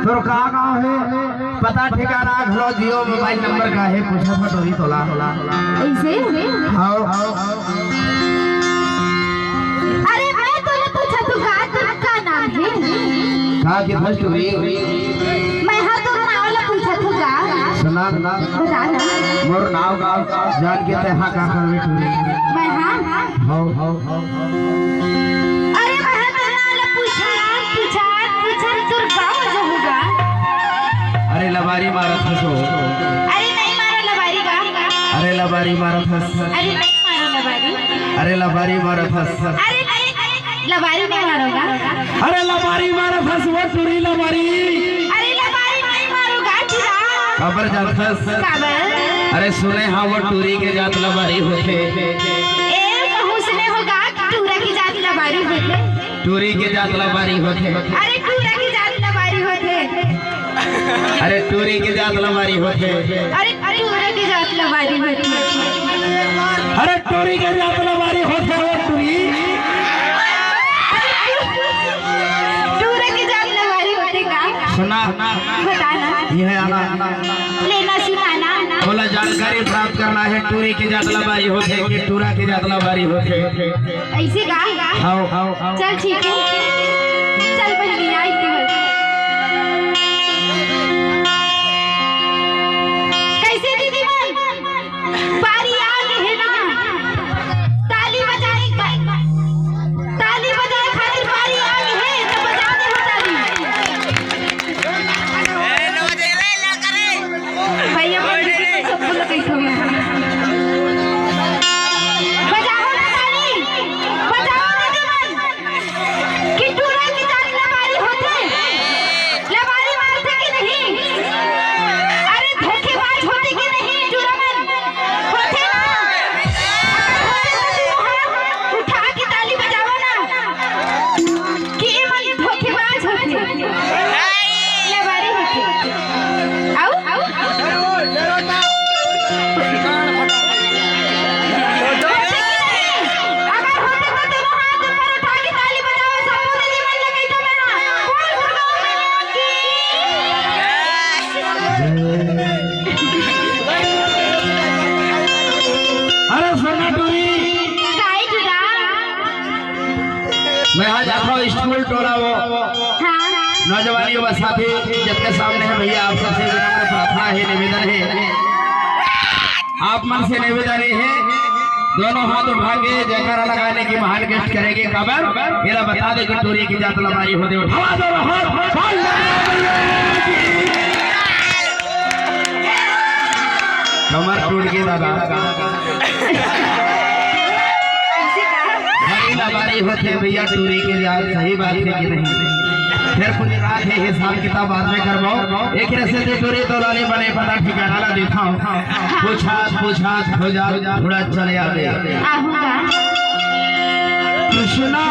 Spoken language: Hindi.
तो कहाँ गाँव है पता ठिकाना घलो जियो मोबाइल नंबर का है पूछा फटोरी तोला होला ऐसे हाँ अरे मैं तूने पूछा तू का नाम है कहाँ की फटोरी मैं हाँ तो नाम ला पूछा तू का सुना बता ना मोर नाव गाँव जान के ते हाँ कहाँ कर बैठी मैं हाँ हाँ हाँ अरे मैं हाँ तो नाम ला पूछा तू गाँव जो होगा अरे लबारी मारत हसो अरे नहीं मारो लबारी का अरे लबारी मारत हस अरे नहीं मारो लबारी अरे लबारी मारत हस अरे नहीं लबारी नहीं मारोगा अरे लबारी मारत हस वो टूरी लबारी अरे लबारी नहीं मारोगा चिरा खबर जात हस काबर अरे सुने हाँ वो टूरी के जात लबारी होते एक हुस्ने होगा टूरा की जात लबारी होते टूरी के जात लबारी होते अरे टूरा की जात लबारी होते अरे टूरी के जात लबारी होते अरे टूरा की जात लबारी होते अरे टूरी के जात लबारी होते वो टूरी टूरा की जात लबारी होते का सुना बताना ये है आना लेना सुनाना बोला जानकारी प्राप्त करना है टूरी की जात लबारी होते कि टूरा की जात लबारी होते ऐसे का आओ आओ आओ चल ठीक है चल बहनी आई थी कैसे दीदी मन बारी आ गई है ना ताली बजाने खातिर बारी आ गई है तो बजाने हो ताली भैया सब लोग कैसे हो बजाओ ना ताली बजाओ ना मन कि टूरा की जात लबारी होते लबारी मारते कि नहीं अरे धोखेबाज होते कि नहीं टूरा मन होते ना उठा के ताली बजाओ ना कि ये मन धोखेबाज होते लबारी होते आओ आओ अरे सुना टूरी मैं आज आता हूँ स्कूल टोला वो नौजवानियों व साथी जिसके सामने है भैया आप सबसे विनम्र प्रार्थना है निवेदन है आप मन से निवेदन है दोनों हाथ उठा के जयकारा लगाने की महान गेस्ट करेंगे खबर मेरा बता दे कि टूरी की जात लबारी होते उठा दो हाथ कमर टूट गई दादा लबारी होते भैया टूरी के जात सही बात है कि नहीं फिर पूरी रात है हिसाब किताब बाद में करवाओ एक रस्ते से टूरी तो लाने बने पता ठिकाना ला दिखाओ पूछा हो जा थोड़ा चले आते आऊंगा कृष्णा